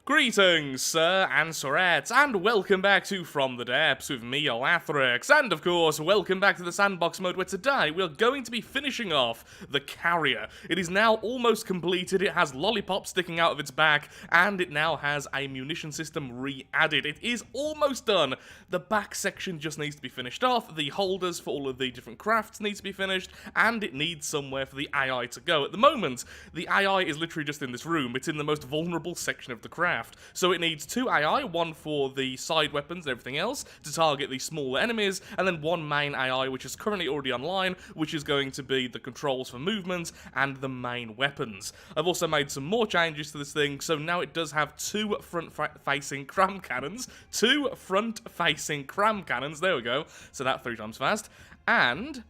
Greetings, sir and sirettes, and welcome back to From the Depths with me, Olathrix, and of course, welcome back to the sandbox mode where today we're going to be finishing off the carrier. It is now almost completed, it has lollipops sticking out of its back, and it now has a munition system re-added. It is almost done. The back section just needs to be finished off, the holders for all of the different crafts need to be finished, and it needs somewhere for the AI to go. At the moment, the AI is literally just in this room. It's in the most vulnerable section of the craft. So it needs 2 AI, one for the side weapons and everything else, to target the smaller enemies, and then 1 main AI, which is currently already online, which is going to be the controls for movement and the main weapons. I've also made some more changes to this thing, so now it does have 2 front-facing cram cannons, 2 front-facing cram cannons, there we go, so that 3 times fast, and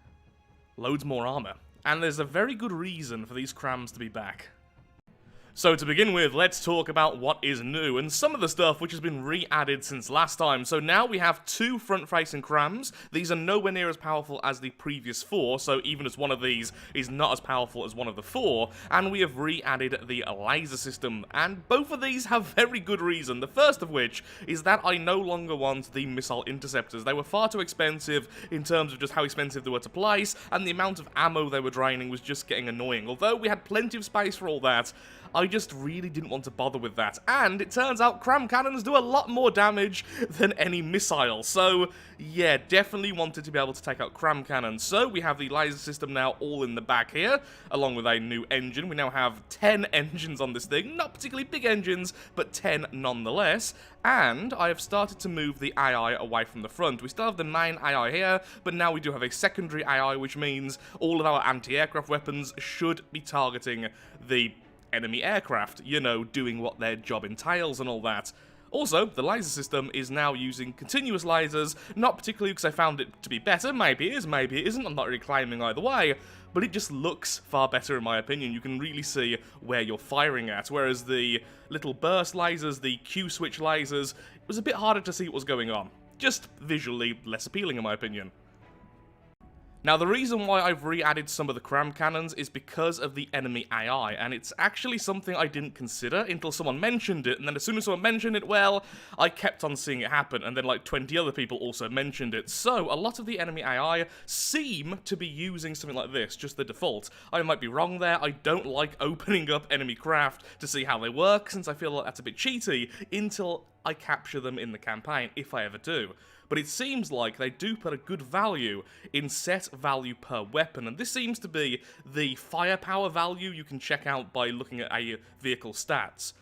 loads more armor. And there's a very good reason for these crams to be back. So to begin with, let's talk about what is new, and some of the stuff which has been re-added since last time. So now we have 2 front-facing crams. These are nowhere near as powerful as the previous 4, so even as one of these is not as powerful as one of the 4, and we have re-added the laser system, and both of these have very good reason. The first of which is that I no longer want the missile interceptors. They were far too expensive in terms of just how expensive they were to place, and the amount of ammo they were draining was just getting annoying. Although we had plenty of space for all that, I just really didn't want to bother with that, and it turns out cram cannons do a lot more damage than any missile, so yeah, definitely wanted to be able to take out cram cannons. So we have the laser system now all in the back here, along with a new engine. We now have 10 engines on this thing, not particularly big engines, but 10 nonetheless, and I have started to move the AI away from the front. We still have the main AI here, but now we do have a secondary AI, which means all of our anti-aircraft weapons should be targeting the enemy aircraft, you know, doing what their job entails and all that. Also, the laser system is now using continuous lasers, not particularly because I found it to be better, maybe it is, maybe it isn't, I'm not really claiming either way, but it just looks far better in my opinion. You can really see where you're firing at, whereas the little burst lasers, the Q-switch lasers, it was a bit harder to see what was going on. Just visually less appealing in my opinion. Now, the reason why I've re-added some of the cram cannons is because of the enemy AI, and it's actually something I didn't consider until someone mentioned it, and then as soon as someone mentioned it, well, I kept on seeing it happen, and then like 20 other people also mentioned it. So, a lot of the enemy AI seem to be using something like this, just the default. I might be wrong there. I don't like opening up enemy craft to see how they work, since I feel like that's a bit cheaty, until I capture them in the campaign, if I ever do. But it seems like they do put a good value in set value per weapon, and this seems to be the firepower value you can check out by looking at a vehicle's stats.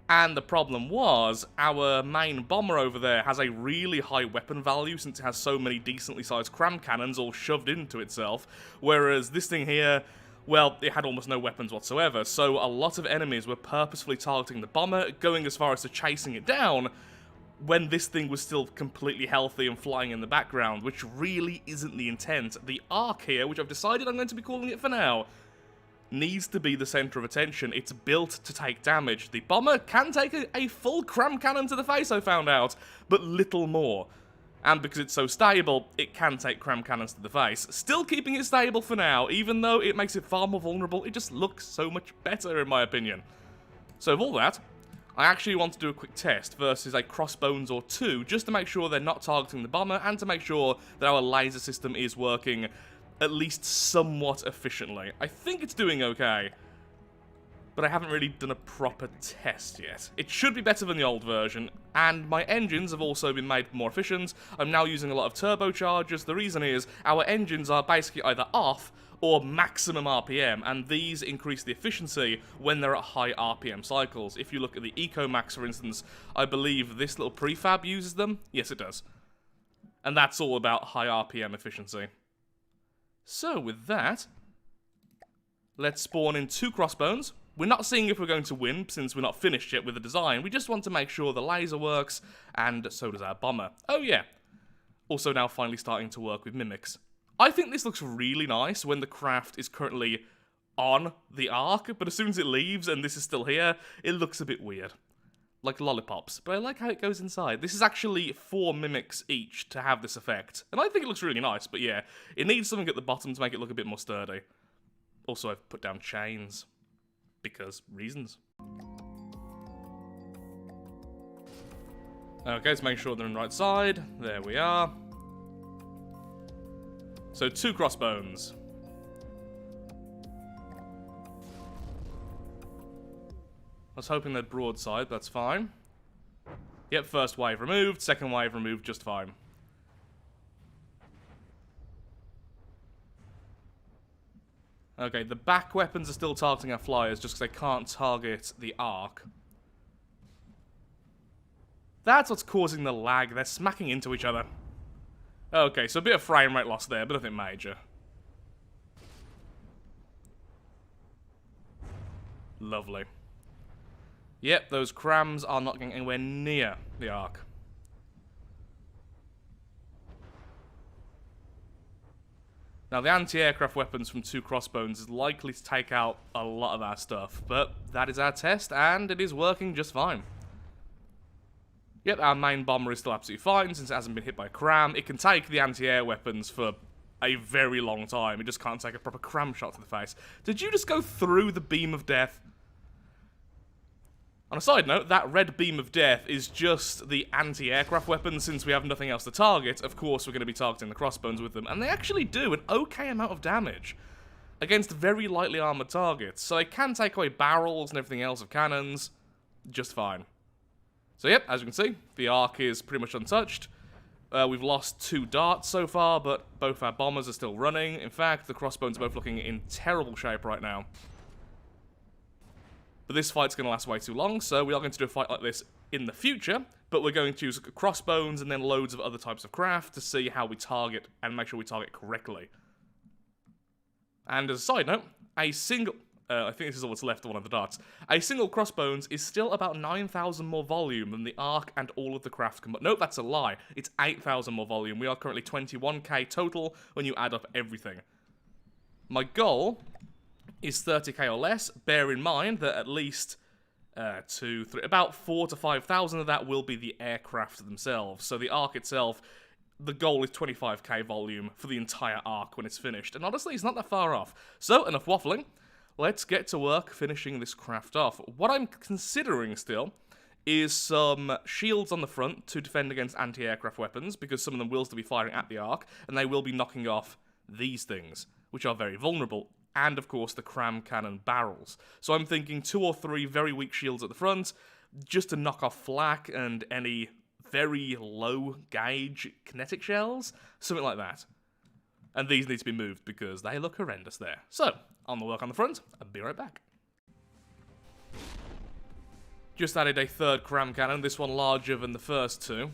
And the problem was, our main bomber over there has a really high weapon value since it has so many decently sized cram cannons all shoved into itself, whereas this thing here, well, it had almost no weapons whatsoever, so a lot of enemies were purposefully targeting the bomber, going as far as to chasing it down, when this thing was still completely healthy and flying in the background, which really isn't the intent. The arc here, which I've decided I'm going to be calling it for now, needs to be the centre of attention. It's built to take damage. The bomber can take a full cram cannon to the face, I found out, but little more. And because it's so stable, it can take cram cannons to the face. Still keeping it stable for now, even though it makes it far more vulnerable, it just looks so much better in my opinion. So with all that, I actually want to do a quick test versus a crossbones or 2, just to make sure they're not targeting the bomber, and to make sure that our laser system is working at least somewhat efficiently. I think it's doing okay, but I haven't really done a proper test yet. It should be better than the old version, and my engines have also been made more efficient. I'm now using a lot of turbochargers. The reason is, our engines are basically either off or maximum RPM, and these increase the efficiency when they're at high RPM cycles. If you look at the EcoMax, for instance, I believe this little prefab uses them. Yes, it does. And that's all about high RPM efficiency. So, with that, let's spawn in 2 crossbones. We're not seeing if we're going to win, since we're not finished yet with the design. We just want to make sure the laser works, and so does our bomber. Oh yeah. Also now finally starting to work with mimics. I think this looks really nice when the craft is currently on the arc, but as soon as it leaves and this is still here, it looks a bit weird. Like lollipops, but I like how it goes inside. This is actually 4 mimics each to have this effect, and I think it looks really nice, but yeah, it needs something at the bottom to make it look a bit more sturdy. Also, I've put down chains, because reasons. Okay, let's make sure they're on the right side. There we are. So 2 crossbones. I was hoping they'd broadside, but that's fine. Yep, first wave removed, second wave removed just fine. Okay, the back weapons are still targeting our flyers just because they can't target the arc. That's what's causing the lag. They're smacking into each other. Okay, so a bit of frame rate loss there, but nothing major. Lovely. Yep, those crams are not getting anywhere near the arc. Now, the anti-aircraft weapons from 2 crossbones is likely to take out a lot of our stuff, but that is our test, and it is working just fine. Yep, our main bomber is still absolutely fine, since it hasn't been hit by a cram. It can take the anti-air weapons for a very long time. It just can't take a proper cram shot to the face. Did you just go through the beam of death? On a side note, that red beam of death is just the anti-aircraft weapons. Since we have nothing else to target, of course we're going to be targeting the crossbones with them, and they actually do an okay amount of damage against very lightly armoured targets, so they can take away barrels and everything else of cannons just fine. So yep, as you can see, the arc is pretty much untouched. We've lost 2 darts so far, but both our bombers are still running. In fact, the crossbones are both looking in terrible shape right now. But this fight's going to last way too long, so we are going to do a fight like this in the future, but we're going to use crossbones and then loads of other types of craft to see how we target and make sure we target correctly. And as a side note, a single... I think this is all that's left of one of the darts. A single crossbones is still about 9,000 more volume than the arc and all of the craft combined. Nope, that's a lie. It's 8,000 more volume. We are currently 21k total when you add up everything. My goal is 30k or less. Bear in mind that at least about 4 to 5,000 of that will be the aircraft themselves. So the arc itself, the goal is 25k volume for the entire arc when it's finished. And honestly, it's not that far off. So, enough waffling. Let's get to work finishing this craft off. What I'm considering still is some shields on the front to defend against anti-aircraft weapons, because some of them will still be firing at the arc, and they will be knocking off these things, which are very vulnerable. And, of course, the cram cannon barrels. So I'm thinking 2 or 3 very weak shields at the front, just to knock off flak and any very low gauge kinetic shells, something like that. And these need to be moved because they look horrendous there. So, on the work on the front, I'll be right back. Just added a 3rd cram cannon, this one larger than the first 2.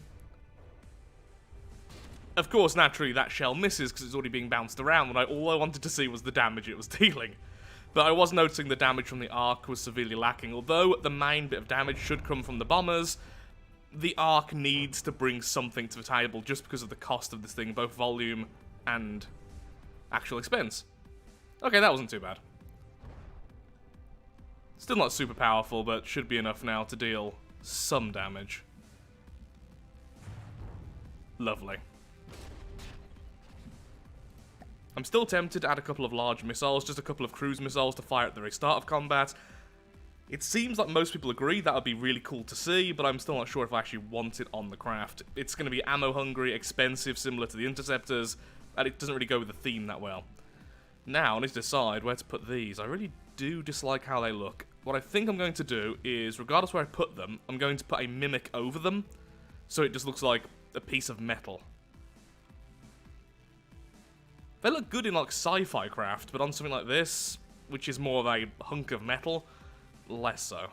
Of course, naturally, that shell misses because it's already being bounced around, and all I wanted to see was the damage it was dealing. But I was noticing the damage from the arc was severely lacking. Although the main bit of damage should come from the bombers, the arc needs to bring something to the table just because of the cost of this thing, both volume and actual expense. Okay, that wasn't too bad. Still not super powerful, but should be enough now to deal some damage. Lovely. I'm still tempted to add a couple of large missiles, just a couple of cruise missiles to fire at the very start of combat. It seems like most people agree that would be really cool to see, but I'm still not sure if I actually want it on the craft. It's going to be ammo hungry, expensive, similar to the interceptors, and it doesn't really go with the theme that well. Now, I need to decide where to put these. I really do dislike how they look. What I think I'm going to do is, regardless where I put them, I'm going to put a mimic over them, so it just looks like a piece of metal. They look good in, like, sci-fi craft, but on something like this, which is more of a hunk of metal, less so.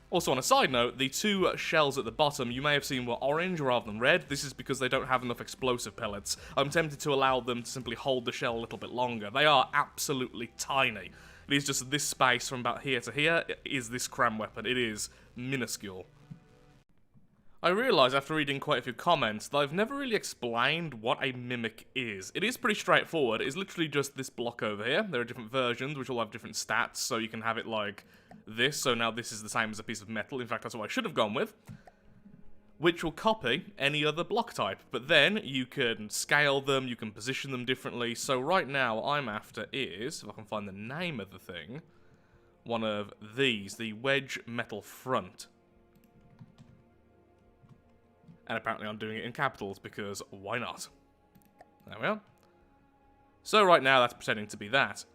Also, on a side note, the 2 shells at the bottom you may have seen were orange rather than red. This is because they don't have enough explosive pellets. I'm tempted to allow them to simply hold the shell a little bit longer. They are absolutely tiny. It is just this space from about here to here is this cram weapon. It is minuscule. I realise after reading quite a few comments that I've never really explained what a mimic is. It is pretty straightforward. It's literally just this block over here. There are different versions which all have different stats, so you can have it like this. So now this is the same as a piece of metal. In fact, that's what I should have gone with. Which will copy any other block type. But then you can scale them, you can position them differently. So right now I'm after is, if I can find the name of the thing, one of these, the wedge metal front. And apparently I'm doing it in capitals, because why not? There we are. So right now that's pretending to be that.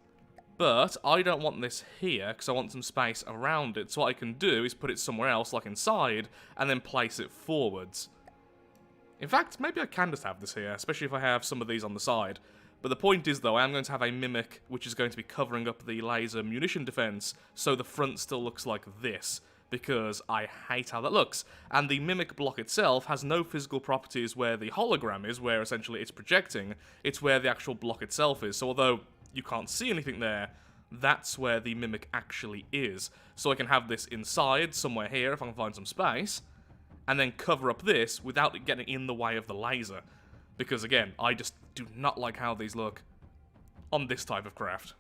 But I don't want this here, because I want some space around it. So what I can do is put it somewhere else, like inside, and then place it forwards. In fact, maybe I can just have this here, especially if I have some of these on the side. But the point is, though, I am going to have a mimic, which is going to be covering up the laser munition defense, so the front still looks like this, because I hate how that looks. And the mimic block itself has no physical properties where the hologram is, where essentially it's projecting. It's where the actual block itself is. So although you can't see anything there, that's where the mimic actually is. So I can have this inside, somewhere here, if I can find some space, and then cover up this without it getting in the way of the laser. Because again, I just do not like how these look on this type of craft.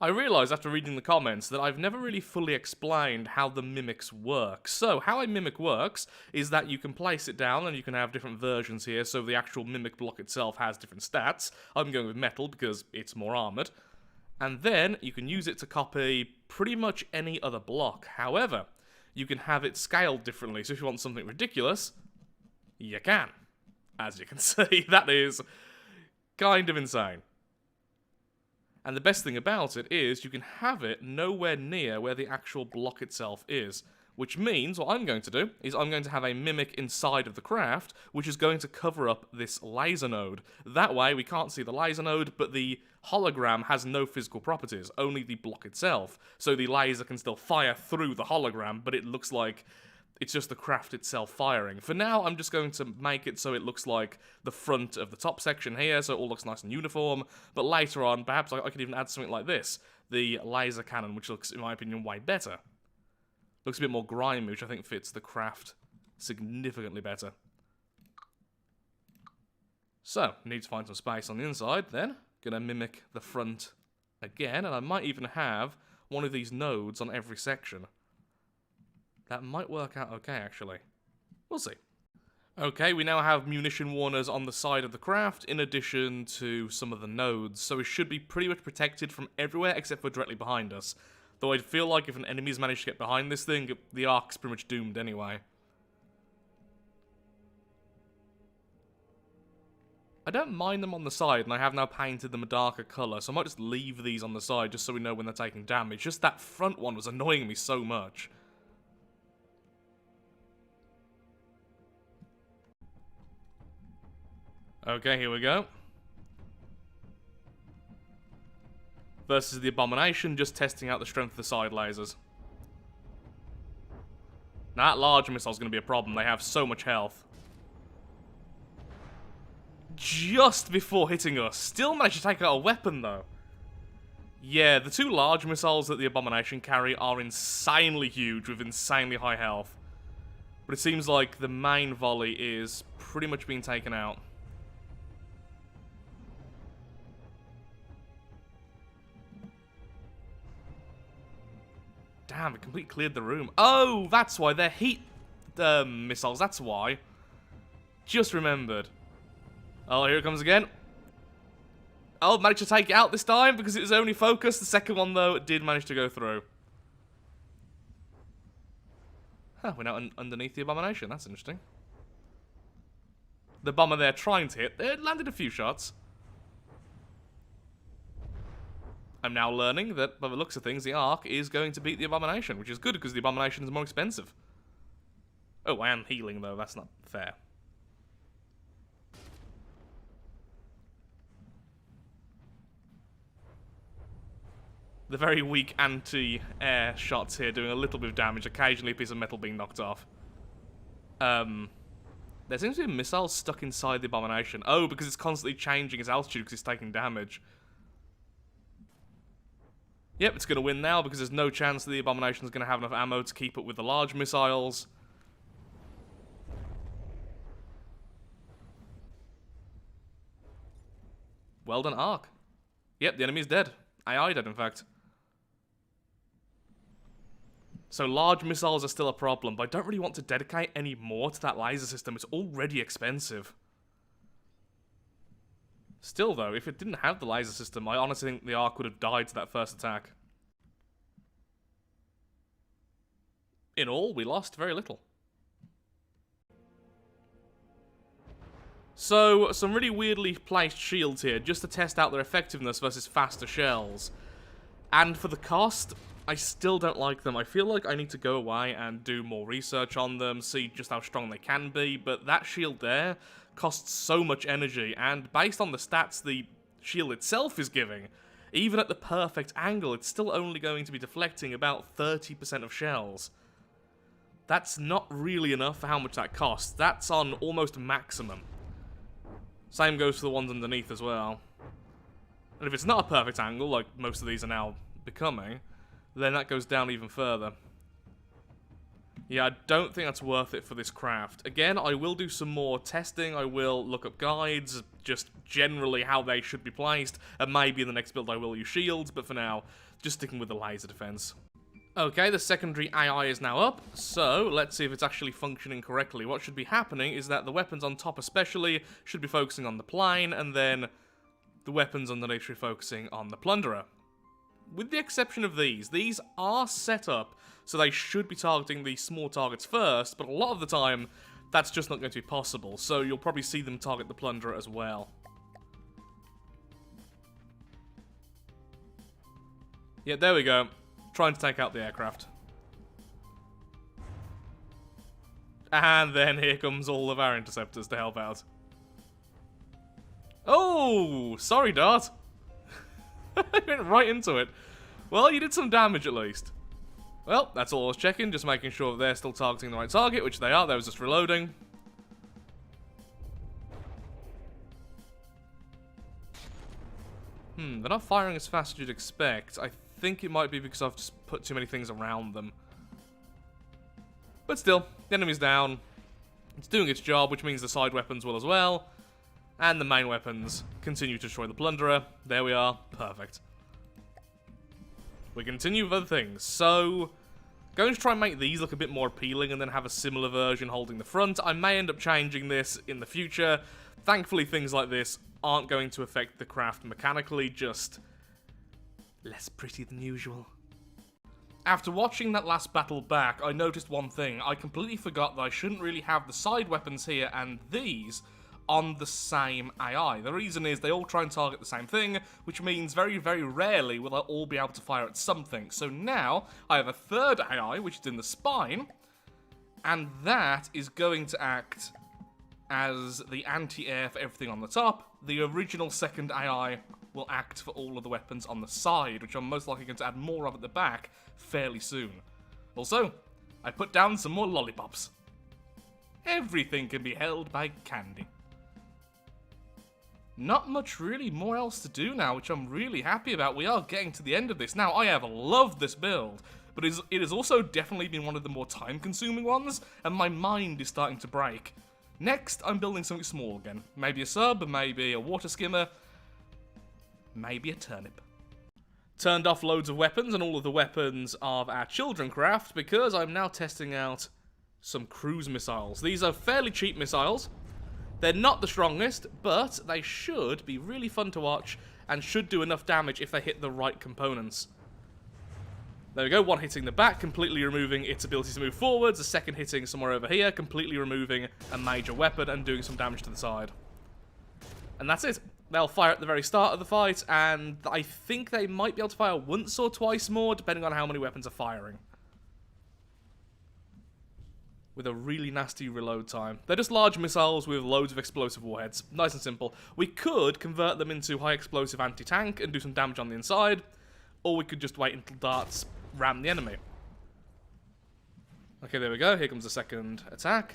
I realised after reading the comments that I've never really fully explained how the mimics work. So, how a mimic works is that you can place it down and you can have different versions here, so the actual mimic block itself has different stats. I'm going with metal because it's more armoured. And then you can use it to copy pretty much any other block. However, you can have it scaled differently, so if you want something ridiculous, you can. As you can see, that is kind of insane. And the best thing about it is you can have it nowhere near where the actual block itself is. Which means what I'm going to do is I'm going to have a mimic inside of the craft, which is going to cover up this laser node. That way we can't see the laser node, but the hologram has no physical properties, only the block itself. So the laser can still fire through the hologram, but it looks like it's just the craft itself firing. For now, I'm just going to make it so it looks like the front of the top section here, so it all looks nice and uniform. But later on, perhaps I could even add something like this. The laser cannon, which looks, in my opinion, way better. Looks a bit more grimy, which I think fits the craft significantly better. So, need to find some space on the inside, then. Gonna mimic the front again, and I might even have one of these nodes on every section. That might work out okay, actually. We'll see. Okay, we now have munition warners on the side of the craft, in addition to some of the nodes, so we should be pretty much protected from everywhere except for directly behind us. Though I feel like if an enemy's managed to get behind this thing, the Ark's pretty much doomed anyway. I don't mind them on the side, and I have now painted them a darker colour, so I might just leave these on the side just so we know when they're taking damage. Just that front one was annoying me so much. Okay, here we go. Versus the Abomination, just testing out the strength of the side lasers. Now, that large missile's going to be a problem. They have so much health. Just before hitting us. Still managed to take out a weapon, though. Yeah, the two large missiles that the Abomination carry are insanely huge with insanely high health. But it seems like the main volley is pretty much being taken out. Damn, it completely cleared the room. Oh, that's why. They're heat missiles, that's why. Just remembered. Oh, here it comes again. Oh, managed to take it out this time because it was only focused. The second one, though, did manage to go through. Huh, we're now underneath the Abomination. That's interesting. The bomber they're trying to hit, it landed a few shots. I'm now learning that, by the looks of things, the Ark is going to beat the Abomination, which is good because the Abomination is more expensive. Oh, I am healing, though. That's not fair. The very weak anti-air shots here doing a little bit of damage, occasionally a piece of metal being knocked off. There seems to be a missile stuck inside the Abomination. Oh, because it's constantly changing its altitude because it's taking damage. Yep, it's going to win now because there's no chance that the Abomination is going to have enough ammo to keep up with the large missiles. Well done, Ark. Yep, the enemy's dead. AI dead, in fact. So large missiles are still a problem, but I don't really want to dedicate any more to that laser system. It's already expensive. Still, though, if it didn't have the laser system, I honestly think the Ark would have died to that first attack. In all, we lost very little. So, some really weirdly placed shields here, just to test out their effectiveness versus faster shells. And for the cost, I still don't like them. I feel like I need to go away and do more research on them, see just how strong they can be, but that shield there costs so much energy, and based on the stats the shield itself is giving, even at the perfect angle, it's still only going to be deflecting about 30% of shells. That's not really enough for how much that costs. That's on almost maximum. Same goes for the ones underneath as well. And if it's not a perfect angle, like most of these are now becoming, then that goes down even further. Yeah, I don't think that's worth it for this craft. Again, I will do some more testing, I will look up guides, just generally how they should be placed, and maybe in the next build I will use shields, but for now, just sticking with the laser defense. Okay, the secondary AI is now up, so let's see if it's actually functioning correctly. What should be happening is that the weapons on top especially should be focusing on the plane, and then the weapons underneath should be focusing on the plunderer. With the exception of these are set up so they should be targeting the small targets first, but a lot of the time, that's just not going to be possible, so you'll probably see them target the plunderer as well. Yeah, there we go. Trying to take out the aircraft. And then here comes all of our interceptors to help out. Oh, sorry, Dart. I went right into it. Well, you did some damage at least. Well, that's all I was checking, just making sure that they're still targeting the right target, which they are. They was just reloading. They're not firing as fast as you'd expect. I think it might be because I've just put too many things around them. But still, the enemy's down. It's doing its job, which means the side weapons will as well. And the main weapons continue to destroy the plunderer. There we are. Perfect. We continue with other things. So, going to try and make these look a bit more appealing and then have a similar version holding the front. I may end up changing this in the future. Thankfully, things like this aren't going to affect the craft mechanically, just less pretty than usual. After watching that last battle back, I noticed one thing. I completely forgot that I shouldn't really have the side weapons here and these on the same AI. The reason is they all try and target the same thing, which means very, very rarely will I all be able to fire at something. So now, I have a third AI, which is in the spine, and that is going to act as the anti-air for everything on the top. The original second AI will act for all of the weapons on the side, which I'm most likely going to add more of at the back fairly soon. Also, I put down some more lollipops. Everything can be held by candy. Not much really more else to do now, which I'm really happy about. We are getting to the end of this. Now, I have loved this build, but it has also definitely been one of the more time-consuming ones, and my mind is starting to break. Next, I'm building something small again. Maybe a sub, maybe a water skimmer, maybe a turnip. Turned off loads of weapons and all of the weapons of our children craft because I'm now testing out some cruise missiles. These are fairly cheap missiles. They're not the strongest, but they should be really fun to watch and should do enough damage if they hit the right components. There we go, one hitting the back, completely removing its ability to move forwards, a second hitting somewhere over here, completely removing a major weapon and doing some damage to the side. And that's it. They'll fire at the very start of the fight, and I think they might be able to fire once or twice more, depending on how many weapons are firing. With a really nasty reload time. They're just large missiles with loads of explosive warheads. Nice and simple. We could convert them into high explosive anti-tank and do some damage on the inside, or we could just wait until darts ram the enemy. Okay, there we go. Here comes the second attack.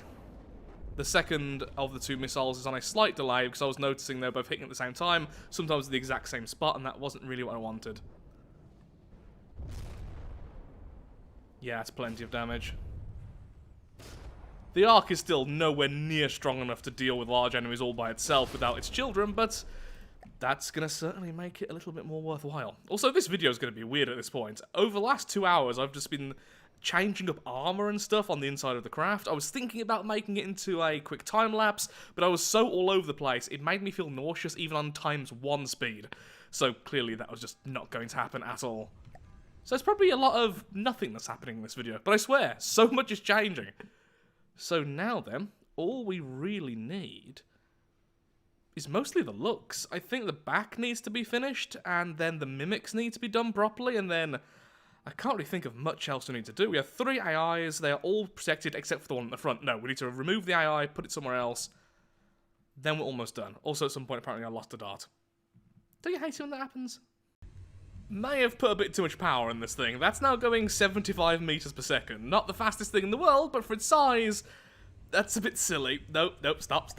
The second of the two missiles is on a slight delay because I was noticing they're both hitting at the same time, sometimes at the exact same spot, and that wasn't really what I wanted. Yeah, it's plenty of damage. The Ark is still nowhere near strong enough to deal with large enemies all by itself without its children, but that's going to certainly make it a little bit more worthwhile. Also, this video is going to be weird at this point. Over the last 2 hours, I've just been changing up armor and stuff on the inside of the craft. I was thinking about making it into a quick time-lapse, but I was so all over the place, it made me feel nauseous even on ×1 speed. So clearly that was just not going to happen at all. So it's probably a lot of nothing that's happening in this video, but I swear, so much is changing. So now then, all we really need is mostly the looks. I think the back needs to be finished, and then the mimics need to be done properly, and then I can't really think of much else we need to do. We have 3 AIs, they are all protected except for the one at the front. No, we need to remove the AI, put it somewhere else, then we're almost done. Also, at some point, apparently I lost a dart. Don't you hate it when that happens? May have put a bit too much power in this thing. That's now going 75 meters per second. Not the fastest thing in the world, but for its size, that's a bit silly. Nope, stop.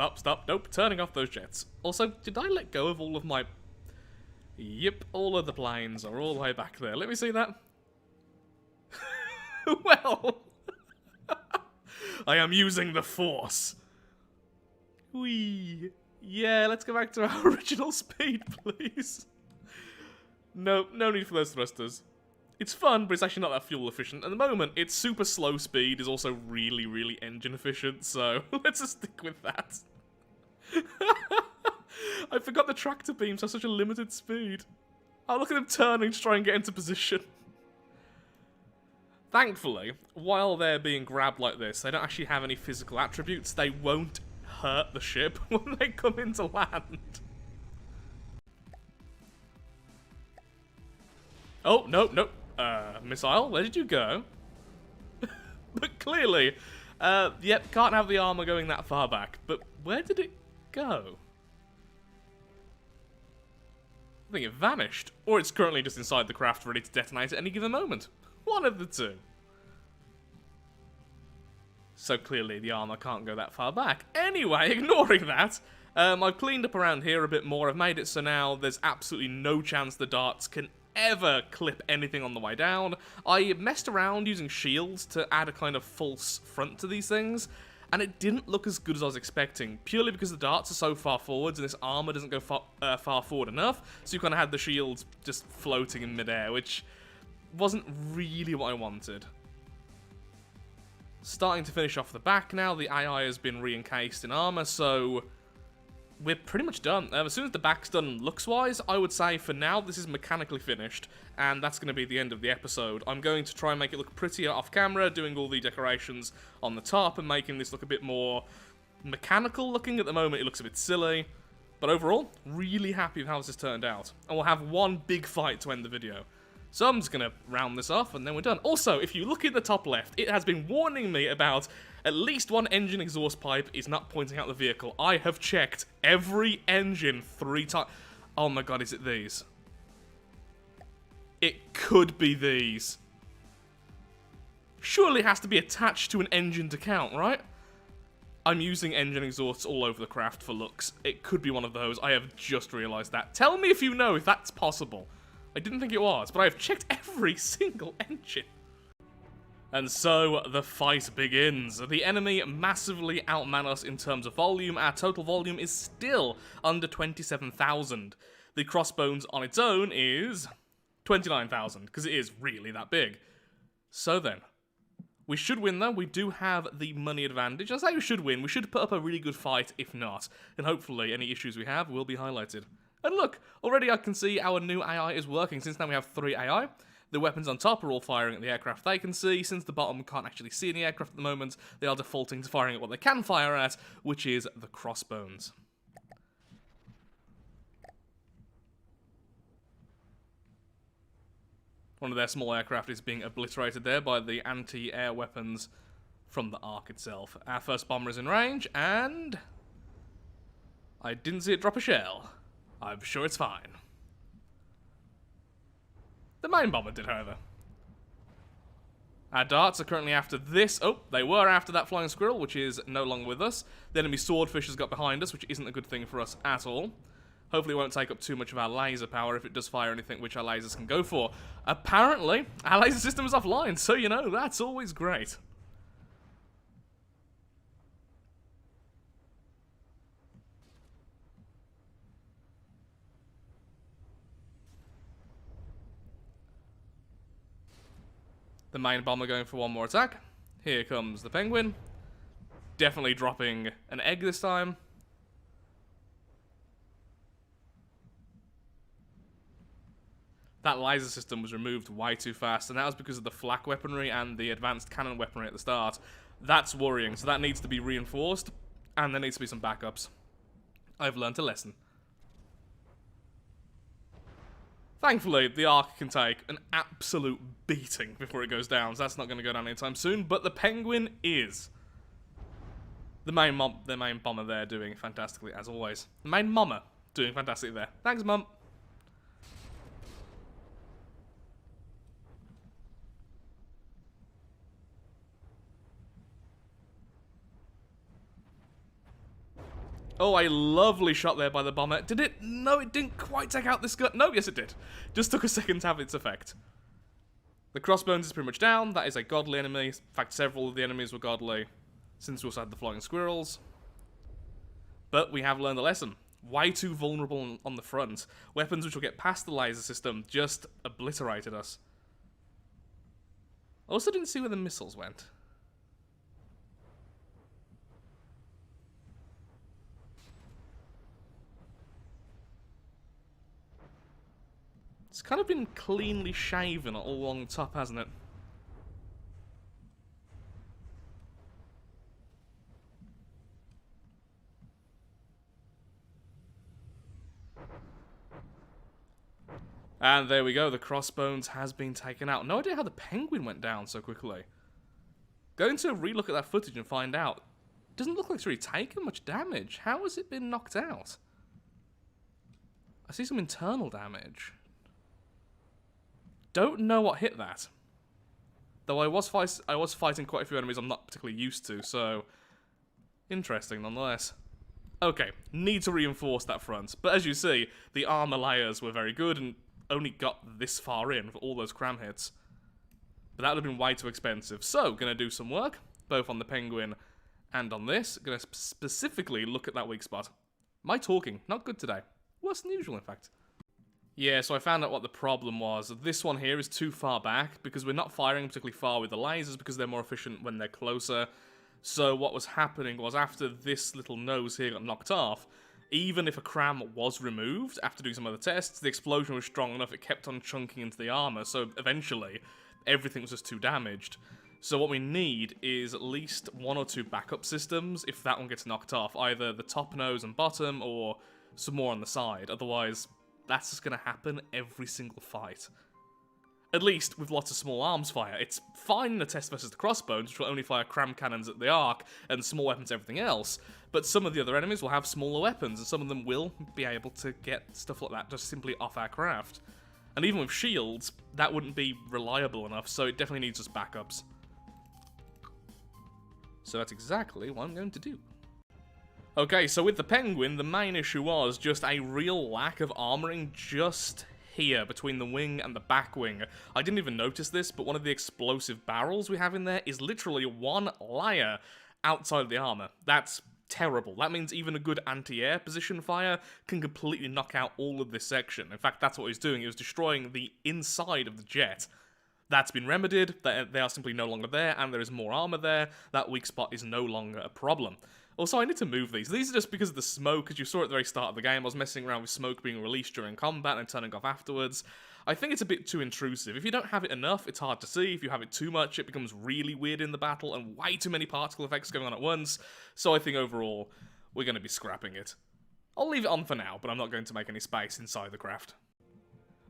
Nope, turning off those jets. Also, did I let go of all of my... Yep, all of the planes are all the way back there. Let me see that. Well, I am using the Force. Whee. Yeah, let's go back to our original speed, please. No need for those thrusters. It's fun, but it's actually not that fuel efficient. At the moment, its super slow speed is also really, really engine efficient, so let's just stick with that. I forgot the tractor beams have such a limited speed. Oh, look at them turning to try and get into position. Thankfully, while they're being grabbed like this, they don't actually have any physical attributes. They won't hurt the ship when they come into land. Oh, no. Missile, where did you go? But clearly, yep, can't have the armor going that far back. But where did it go? I think it vanished. Or it's currently just inside the craft ready to detonate at any given moment. One of the two. So clearly the armor can't go that far back. Anyway, ignoring that, I've cleaned up around here a bit more. I've made it so now there's absolutely no chance the darts can ever clip anything on the way down. I messed around using shields to add a kind of false front to these things, and it didn't look as good as I was expecting, purely because the darts are so far forwards and this armor doesn't go far forward enough, so you kind of had the shields just floating in midair, which wasn't really what I wanted. Starting to finish off the back now. The AI has been re-encased in armor, so we're pretty much done. As soon as the back's done looks-wise, I would say for now this is mechanically finished, and that's going to be the end of the episode. I'm going to try and make it look prettier off-camera, doing all the decorations on the top and making this look a bit more mechanical looking. At the moment, it looks a bit silly, but overall, really happy with how this has turned out. And we'll have one big fight to end the video. So I'm just going to round this off, and then we're done. Also, if you look in the top left, it has been warning me about at least one engine exhaust pipe is not pointing out the vehicle. I have checked every engine 3 times. Oh my god, is it these? It could be these. Surely it has to be attached to an engine to count, right? I'm using engine exhausts all over the craft for looks. It could be one of those. I have just realised that. Tell me if you know if that's possible. I didn't think it was, but I have checked every single engine. And so, the fight begins. The enemy massively outman us in terms of volume. Our total volume is still under 27,000. The crossbones on its own is 29,000, because it is really that big. So then, we should win though. We do have the money advantage. I say we should win. We should put up a really good fight, if not. And hopefully, any issues we have will be highlighted. And look, already I can see our new AI is working. Since now we have 3 AI, the weapons on top are all firing at the aircraft they can see. Since the bottom can't actually see any aircraft at the moment, they are defaulting to firing at what they can fire at, which is the crossbones. One of their small aircraft is being obliterated there by the anti-air weapons from the Ark itself. Our first bomber is in range, and I didn't see it drop a shell. I'm sure it's fine. The main bomber did, however. Our darts are currently after this. Oh, they were after that flying squirrel, which is no longer with us. The enemy swordfish has got behind us, which isn't a good thing for us at all. Hopefully it won't take up too much of our laser power if it does fire anything which our lasers can go for. Apparently, our laser system is offline, so you know, that's always great. The main bomber going for one more attack. Here comes the penguin. Definitely dropping an egg this time. That laser system was removed way too fast, and that was because of the flak weaponry and the advanced cannon weaponry at the start. That's worrying, so that needs to be reinforced, and there needs to be some backups. I've learnt a lesson. Thankfully, the Ark can take an absolute beating before it goes down, so that's not going to go down anytime soon, but the Penguin is. The main bomber there doing fantastically, as always. The main mommer doing fantastically there. Thanks, Mum. Oh, a lovely shot there by the bomber. Did it? No, it didn't quite take out this gun. No, yes it did. Just took a second to have its effect. The crossbones is pretty much down. That is a godly enemy. In fact, several of the enemies were godly, since we also had the flying squirrels. But we have learned a lesson. Way too vulnerable on the front. Weapons which will get past the laser system just obliterated us. I also didn't see where the missiles went. It's kind of been cleanly shaven all along the top, hasn't it? And there we go, the crossbones has been taken out. No idea how the Penguin went down so quickly. Going to relook at that footage and find out. Doesn't look like it's really taken much damage. How has it been knocked out? I see some internal damage. Don't know what hit that. Though I was fighting quite a few enemies I'm not particularly used to, so interesting nonetheless. Okay, need to reinforce that front. But as you see, the armor layers were very good and only got this far in for all those cram hits. But that would have been way too expensive. So, gonna do some work, both on the Penguin and on this. Gonna specifically look at that weak spot. My talking, not good today. Worse than usual, in fact. Yeah, so I found out what the problem was. This one here is too far back, because we're not firing particularly far with the lasers, because they're more efficient when they're closer. So what was happening was, after this little nose here got knocked off, even if a cram was removed, after doing some other tests, the explosion was strong enough, it kept on chunking into the armor, so eventually, everything was just too damaged. So what we need is at least 1 or 2 backup systems, if that one gets knocked off, either the top nose and bottom, or some more on the side. Otherwise, that's just going to happen every single fight. At least with lots of small arms fire. It's fine in a test versus the crossbones, which will only fire cram cannons at the Ark, and small weapons everything else. But some of the other enemies will have smaller weapons, and some of them will be able to get stuff like that just simply off our craft. And even with shields, that wouldn't be reliable enough, so it definitely needs just backups. So that's exactly what I'm going to do. Okay, so with the Penguin, the main issue was just a real lack of armoring just here, between the wing and the back wing. I didn't even notice this, but one of the explosive barrels we have in there is literally 1 layer outside of the armor. That's terrible. That means even a good anti-air position fire can completely knock out all of this section. In fact, that's what he was doing. He was destroying the inside of the jet. That's been remedied, they are simply no longer there, and there is more armor there. That weak spot is no longer a problem. Also, I need to move these. These are just because of the smoke, as you saw at the very start of the game. I was messing around with smoke being released during combat and turning off afterwards. I think it's a bit too intrusive. If you don't have it enough, it's hard to see. If you have it too much, it becomes really weird in the battle, and way too many particle effects going on at once. So I think overall, we're going to be scrapping it. I'll leave it on for now, but I'm not going to make any space inside the craft.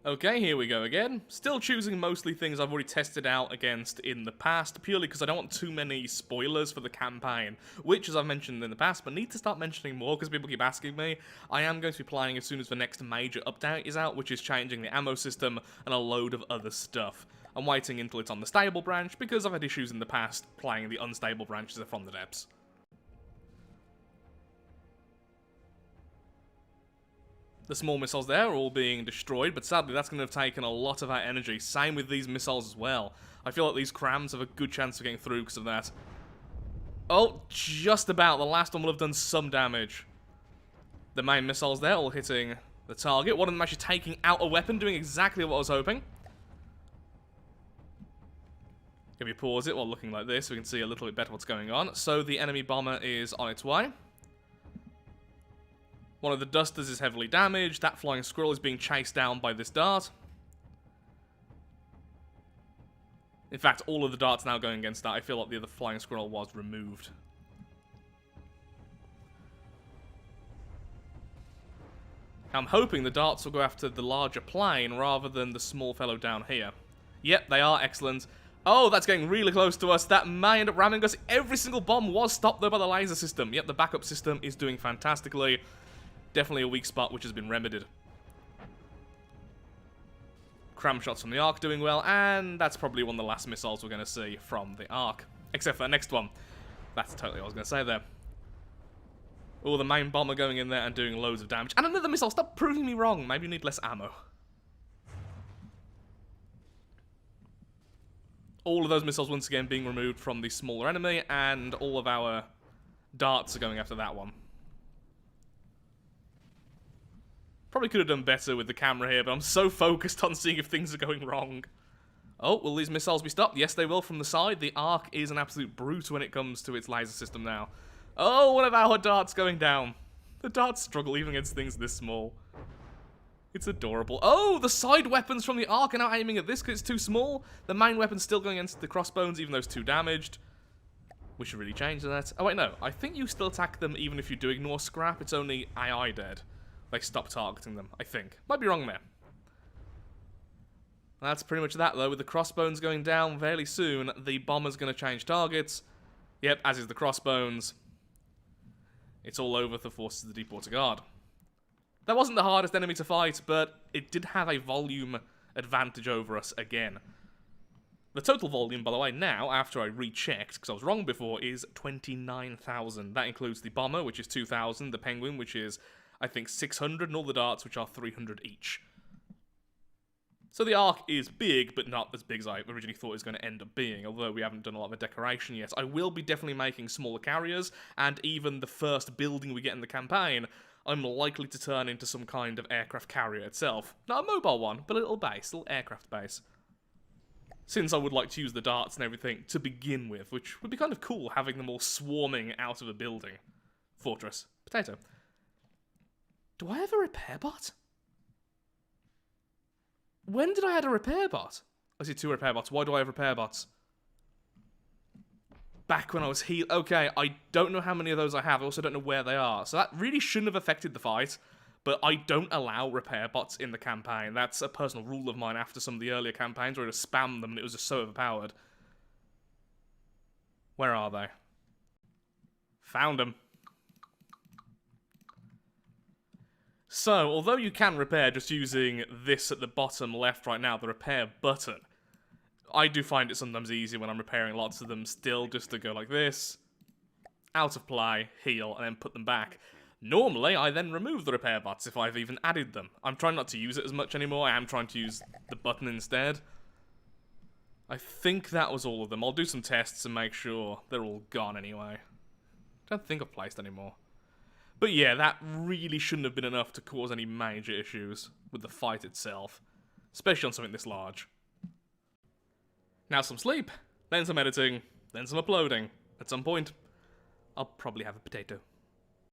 Okay, here we go again. Still choosing mostly things I've already tested out against in the past, purely because I don't want too many spoilers for the campaign, which, as I've mentioned in the past, but need to start mentioning more because people keep asking me. I am going to be playing as soon as the next major update is out, which is changing the ammo system and a load of other stuff. I'm waiting until it's on the stable branch, because I've had issues in the past playing the unstable branches from the depths. The small missiles there are all being destroyed, but sadly that's going to have taken a lot of our energy. Same with these missiles as well. I feel like these crams have a good chance of getting through because of that. Oh, just about. The last one will have done some damage. The main missiles there all hitting the target. One of them actually taking out a weapon, doing exactly what I was hoping. If you pause it while looking like this, we can see a little bit better what's going on. So the enemy bomber is on its way. One of the dusters is heavily damaged. That flying squirrel is being chased down by this dart. In fact, all of the darts now going against that. I feel like the other flying squirrel was removed. I'm hoping the darts will go after the larger plane rather than the small fellow down here. Yep, they are excellent. Oh, that's getting really close to us. That may end up ramming us. Every single bomb was stopped, though, by the laser system. Yep, the backup system is doing fantastically. Definitely a weak spot, which has been remedied. Cram shots from the Ark doing well, and that's probably one of the last missiles we're going to see from the Ark. Except for the next one. That's totally what I was going to say there. Oh, the main bomber going in there and doing loads of damage. And another missile. Stop proving me wrong. Maybe you need less ammo. All of those missiles once again being removed from the smaller enemy, and all of our darts are going after that one. Probably could have done better with the camera here, but I'm so focused on seeing if things are going wrong. Oh, will these missiles be stopped? Yes, they will from the side. The Ark is an absolute brute when it comes to its laser system now. Oh, one of our darts going down. The darts struggle even against things this small. It's adorable. Oh, the side weapons from the Ark are now aiming at this because it's too small. The main weapon's still going against the crossbones, even though it's too damaged. We should really change that. Oh, wait, no. I think you still attack them even if you do ignore scrap. It's only AI dead. They stop targeting them, I think. Might be wrong there. That's pretty much that, though. With the crossbones going down fairly soon, the bomber's going to change targets. Yep, as is the crossbones. It's all over for the forces of the Deepwater Guard. That wasn't the hardest enemy to fight, but it did have a volume advantage over us again. The total volume, by the way, now, after I rechecked, because I was wrong before, is 29,000. That includes the bomber, which is 2,000, the penguin, which is, I think, 600, and all the darts, which are 300 each. So the Ark is big, but not as big as I originally thought it was going to end up being, although we haven't done a lot of the decoration yet. I will be definitely making smaller carriers, and even the first building we get in the campaign, I'm likely to turn into some kind of aircraft carrier itself. Not a mobile one, but a little base, a little aircraft base. Since I would like to use the darts and everything to begin with, which would be kind of cool, having them all swarming out of a building. Fortress. Potato. Do I have a repair bot? When did I add a repair bot? I see 2 repair bots. Why do I have repair bots? Back when I was healed. Okay, I don't know how many of those I have. I also don't know where they are. So that really shouldn't have affected the fight. But I don't allow repair bots in the campaign. That's a personal rule of mine after some of the earlier campaigns where I just spammed them and it was just so overpowered. Where are they? Found them. So, although you can repair just using this at the bottom left right now, the repair button, I do find it sometimes easier when I'm repairing lots of them still just to go like this, out of play, heal, and then put them back. Normally, I then remove the repair bots if I've even added them. I'm trying not to use it as much anymore, I am trying to use the button instead. I think that was all of them. I'll do some tests and make sure they're all gone anyway. Don't think I've placed any more. But yeah, that really shouldn't have been enough to cause any major issues with the fight itself. Especially on something this large. Now some sleep, then some editing, then some uploading. At some point, I'll probably have a potato.